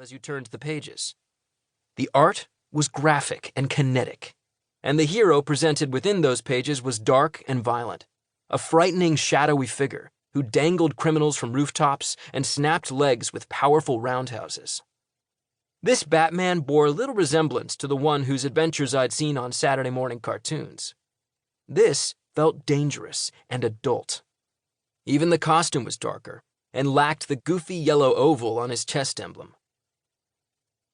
as you turned the pages. The art was graphic and kinetic, and the hero presented within those pages was dark and violent, a frightening, shadowy figure who dangled criminals from rooftops and snapped legs with powerful roundhouses. This Batman bore little resemblance to the one whose adventures I'd seen on Saturday morning cartoons. This felt dangerous and adult. Even the costume was darker and lacked the goofy yellow oval on his chest emblem.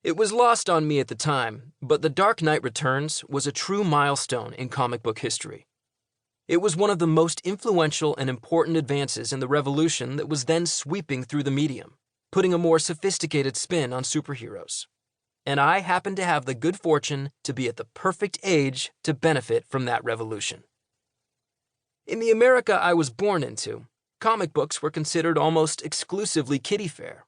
It was lost on me at the time, but The Dark Knight Returns was a true milestone in comic book history. It was one of the most influential and important advances in the revolution that was then sweeping through the medium, putting a more sophisticated spin on superheroes. And I happened to have the good fortune to be at the perfect age to benefit from that revolution. In the America I was born into, comic books were considered almost exclusively kiddie fare.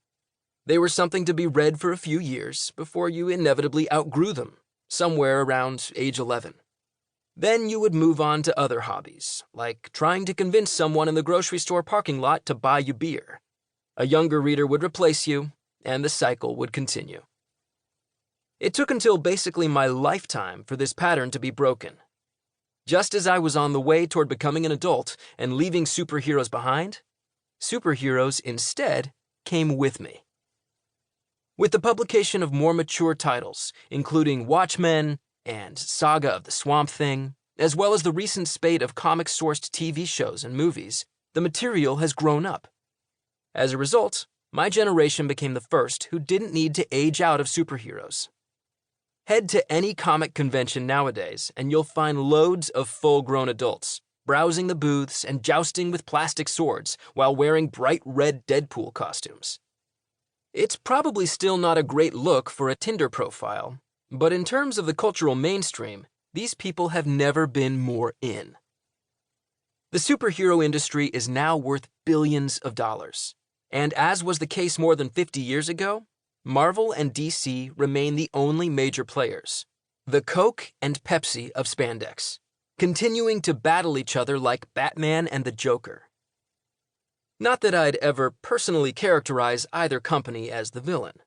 They were something to be read for a few years before you inevitably outgrew them, somewhere around age 11. Then you would move on to other hobbies, like trying to convince someone in the grocery store parking lot to buy you beer. A younger reader would replace you, and the cycle would continue. It took until basically my lifetime for this pattern to be broken. Just as I was on the way toward becoming an adult and leaving superheroes behind, superheroes instead came with me. With the publication of more mature titles, including Watchmen and Saga of the Swamp Thing, as well as the recent spate of comic-sourced TV shows and movies, the material has grown up. As a result, my generation became the first who didn't need to age out of superheroes. Head to any comic convention nowadays, and you'll find loads of full-grown adults browsing the booths and jousting with plastic swords while wearing bright red Deadpool costumes. It's probably still not a great look for a Tinder profile, but in terms of the cultural mainstream, these people have never been more in. The superhero industry is now worth billions of dollars, and as was the case more than 50 years ago, Marvel and DC remain the only major players, the Coke and Pepsi of spandex, continuing to battle each other like Batman and the Joker. Not that I'd ever personally characterize either company as the villain.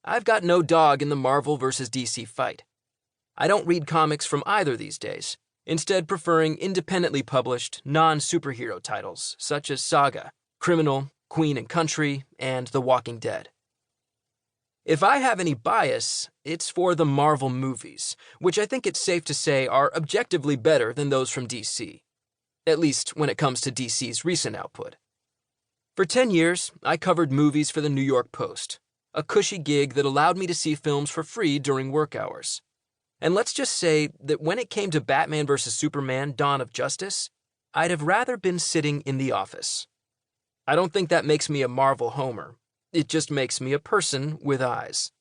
I've got no dog in the Marvel versus DC fight. I don't read comics from either these days, instead preferring independently published, non-superhero titles such as Saga, Criminal, Queen and Country, and The Walking Dead. If I have any bias, it's for the Marvel movies, which I think it's safe to say are objectively better than those from DC, at least when it comes to DC's recent output. For 10 years, I covered movies for the New York Post, a cushy gig that allowed me to see films for free during work hours. And let's just say that when it came to Batman vs. Superman: Dawn of Justice, I'd have rather been sitting in the office. I don't think that makes me a Marvel homer. It just makes me a person with eyes.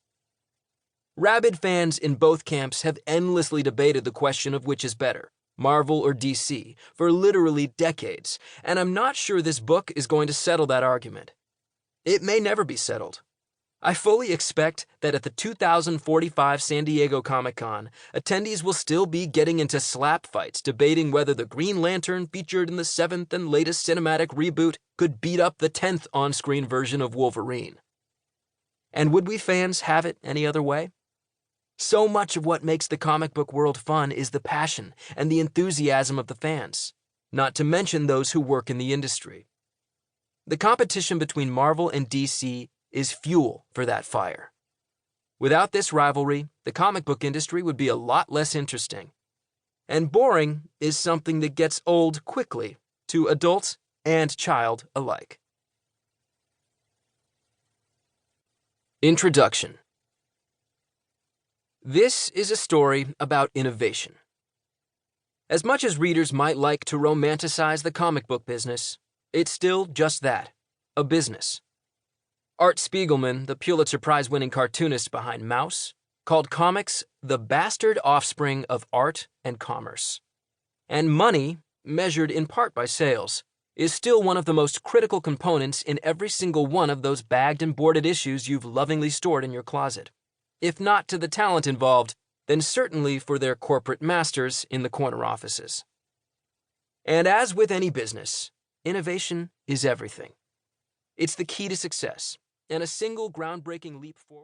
Rabid fans in both camps have endlessly debated the question of which is better, Marvel or DC, for literally decades, and I'm not sure this book is going to settle that argument. It may never be settled. I fully expect that at the 2045 San Diego Comic-Con, attendees will still be getting into slap fights debating whether the Green Lantern featured in the 7th and latest cinematic reboot could beat up the 10th on-screen version of Wolverine. And would we fans have it any other way? So much of what makes the comic book world fun is the passion and the enthusiasm of the fans, not to mention those who work in the industry. The competition between Marvel and DC is fuel for that fire. Without this rivalry, the comic book industry would be a lot less interesting. And boring is something that gets old quickly to adult and child alike. Introduction. This is a story about innovation. As much as readers might like to romanticize the comic book business, it's still just that, a business. Art Spiegelman, the Pulitzer Prize-winning cartoonist behind Mouse, called comics the bastard offspring of art and commerce. And money, measured in part by sales, is still one of the most critical components in every single one of those bagged and boarded issues you've lovingly stored in your closet. If not to the talent involved, then certainly for their corporate masters in the corner offices. And as with any business, innovation is everything. It's the key to success, and a single groundbreaking leap forward.